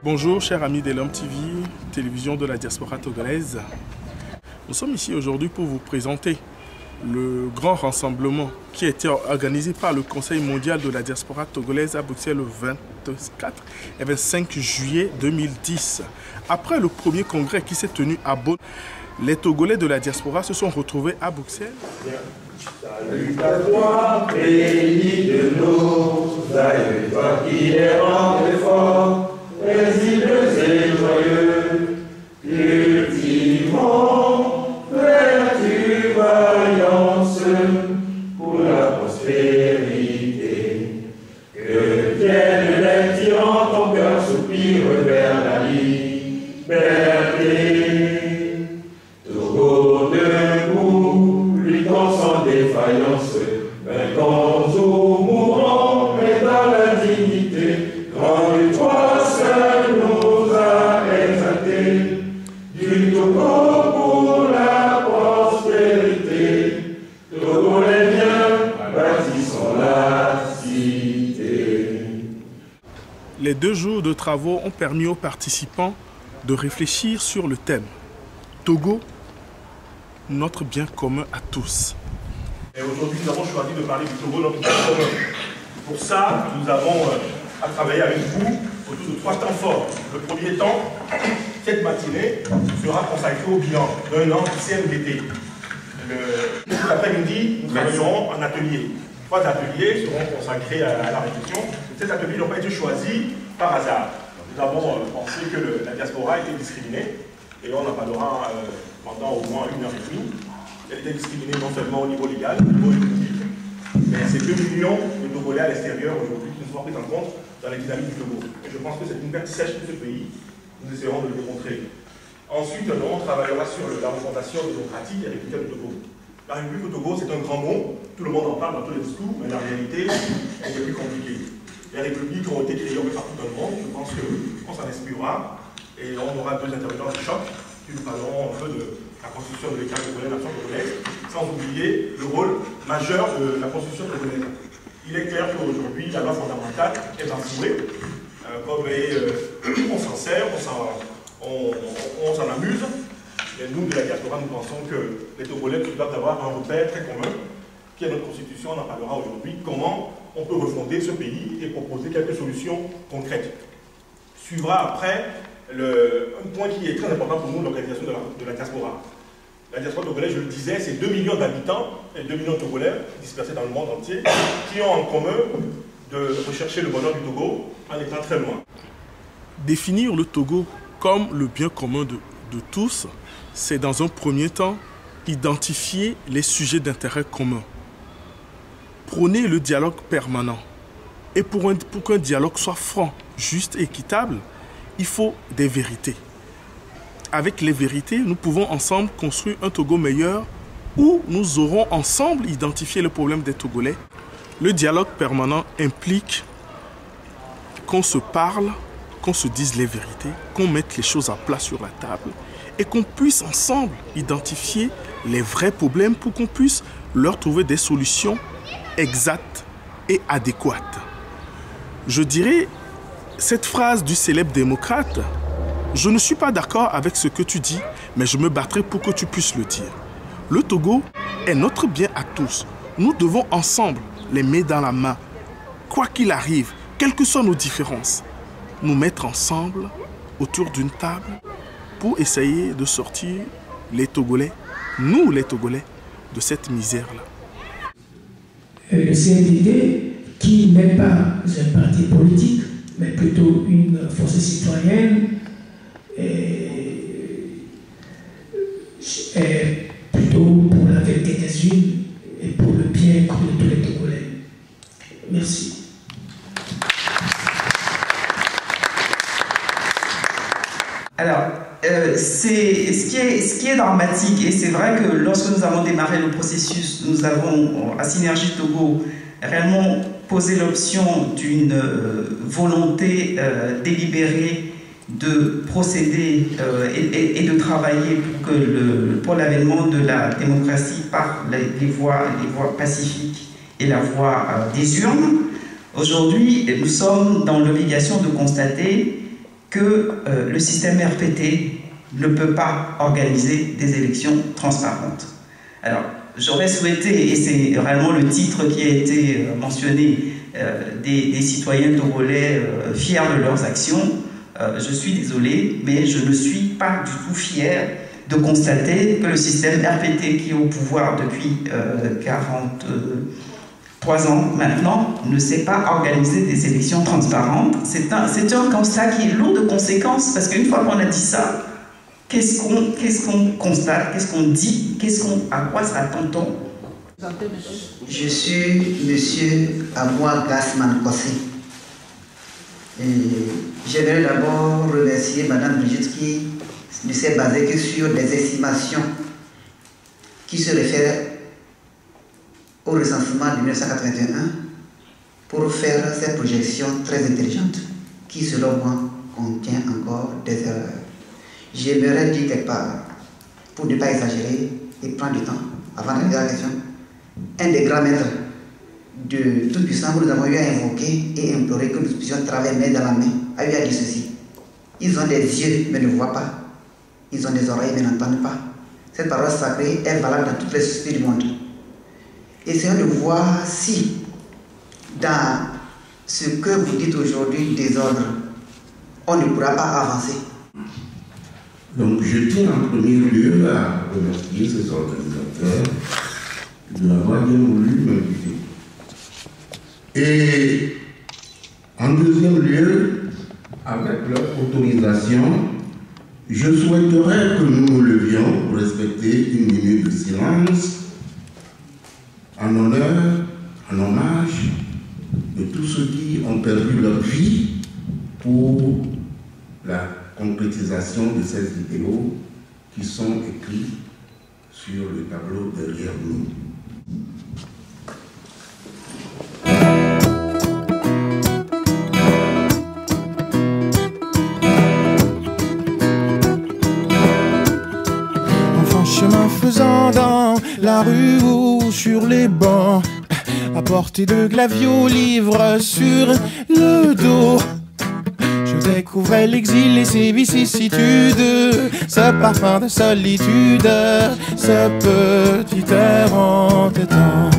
Bonjour chers amis de l'Homme TV, télévision de la diaspora togolaise. Nous sommes ici aujourd'hui pour vous présenter le grand rassemblement qui a été organisé par le Conseil mondial de la diaspora togolaise à Bruxelles le 24 et 25 juillet 2010. Après le premier congrès qui s'est tenu à Bonn, les Togolais de la diaspora se sont retrouvés à Bruxelles. Salut à toi, pays de nos aïeux, toi qui les rends forts, paisibles et joyeux, cultivons, vertu, vaillance, pour la prospérité. Que viennent les tyrans, ton cœur soupire vers la liberté. Togo debout, luttons sans défaillance, vainquons ou mourons, mais dans la dignité. Grande toi seul nous a exaltés, du Togo pour la prospérité. Togo les biens, bâtissons la cité. Les 2 jours de travaux ont permis aux participants de réfléchir sur le thème Togo, notre bien commun à tous. Et aujourd'hui, nous avons choisi de parler du Togo, notre bien commun. Pour ça, nous avons à travailler avec vous autour de 3 temps forts. Le premier temps, cette matinée, sera consacrée au bilan d'un an du CMDT. L'après-midi, nous travaillerons en atelier. 3 ateliers seront consacrés à la réflexion. Ces ateliers n'ont pas été choisis par hasard. Nous avons pensé que la diaspora était discriminée, et on en parlera pendant au moins 1h30. Elle était discriminée non seulement au niveau légal, au niveau économique, mais c'est 2 millions de Togolais à l'extérieur aujourd'hui qui nous sont pris en compte dans les dynamiques du Togo. Et je pense que c'est une perte sèche de ce pays. Nous essaierons de le démontrer. Ensuite, on travaillera sur la refondation démocratique et républicaine du Togo. La République au Togo, c'est un grand mot. Tout le monde en parle dans tous les discours, mais la réalité est plus compliquée. Les républiques ont été créées un peu partout dans le monde. Je pense qu'on s'en inspirera. Et on aura 2 intervenants de choc qui nous parleront un peu de la constitution de l'État togolais, de la nation togolaise, sans oublier le rôle majeur de la constitution togolaise. Il est clair qu'aujourd'hui, la loi fondamentale est bafouée, on s'en sert, on s'en amuse. Et nous, de la diaspora, nous pensons que les Togolais doivent avoir un repère très commun, qui est notre constitution. On en parlera aujourd'hui, comment on peut refonder ce pays et proposer quelques solutions concrètes. Suivra après un point qui est très important pour nous, l'organisation de la diaspora. La diaspora togolaise, je le disais, c'est 2 millions d'habitants et 2 millions de Togolais dispersés dans le monde entier qui ont en commun de rechercher le bonheur du Togo en étant très loin. Définir le Togo comme le bien commun de tous, c'est dans un premier temps identifier les sujets d'intérêt commun. Prôner le dialogue permanent. Et pour qu'un dialogue soit franc, juste et équitable, il faut des vérités. Avec les vérités, nous pouvons ensemble construire un Togo meilleur où nous aurons ensemble identifié le problème des Togolais. Le dialogue permanent implique qu'on se parle, qu'on se dise les vérités, qu'on mette les choses à plat sur la table et qu'on puisse ensemble identifier les vrais problèmes pour qu'on puisse leur trouver des solutions exactes et adéquates. Je dirais cette phrase du célèbre démocrate: je ne suis pas d'accord avec ce que tu dis, mais je me battrai pour que tu puisses le dire. Le Togo est notre bien à tous. Nous devons ensemble, les mains dans la main, quoi qu'il arrive, quelles que soient nos différences, nous mettre ensemble autour d'une table pour essayer de sortir les Togolais, nous les Togolais, de cette misère-là. Le CNDD, qui n'est pas un parti politique, mais plutôt une force citoyenne, est plutôt pour la vérité des unes et pour le bien de tous les Togolais. Merci. Alors, ce qui est dramatique, et c'est vrai que lorsque nous avons démarré le processus, nous avons, à Synergie Togo, réellement posé l'option d'une volonté délibérée de procéder et de travailler pour l'avènement de la démocratie par les voies pacifiques et la voie des urnes. Aujourd'hui, nous sommes dans l'obligation de constater que le système RPT ne peut pas organiser des élections transparentes. Alors, j'aurais souhaité, et c'est vraiment le titre qui a été mentionné, des citoyens togolais fiers de leurs actions. Je suis désolé, mais je ne suis pas du tout fier de constater que le système RPT qui est au pouvoir depuis 43 ans maintenant ne sait pas organiser des élections transparentes. C'est un constat qui est lourd de conséquences, parce qu'une fois qu'on a dit ça, qu'est-ce qu'on constate, qu'est-ce qu'on dit, à quoi s'attend-on? Je suis monsieur Aboua Gassman Kossé. J'aimerais d'abord remercier Madame Brigitte qui ne s'est basée que sur des estimations qui se réfèrent au recensement de 1981 pour faire ces projections très intelligentes qui, selon moi, contient encore des erreurs. J'aimerais dire quelque part, pour ne pas exagérer et prendre du temps avant de répondre à la question, un des grands maîtres de Tout-Puissant que nous avons eu à invoquer et implorer que nous puissions travailler main dans la main, a eu à dire ceci: ils ont des yeux mais ne voient pas, ils ont des oreilles mais n'entendent pas. Cette parole sacrée est valable dans toutes les sociétés du monde. Essayons de voir si, dans ce que vous dites aujourd'hui, désordre, on ne pourra pas avancer. Donc je tiens en premier lieu à remercier ces organisateurs de m'avoir bien voulu m'inviter. Et en deuxième lieu, avec leur autorisation, je souhaiterais que nous nous levions pour respecter une minute de silence en honneur, en hommage de tous ceux qui ont perdu leur vie pour la concrétisation de ces idéaux qui sont écrits sur le tableau derrière nous. Enfin, chemin faisant dans la rue ou sur les bancs, à portée de glavio, livre sur le dos, je découvrais l'exil et ses vicissitudes, ce parfum de solitude, ce petit air entêtant.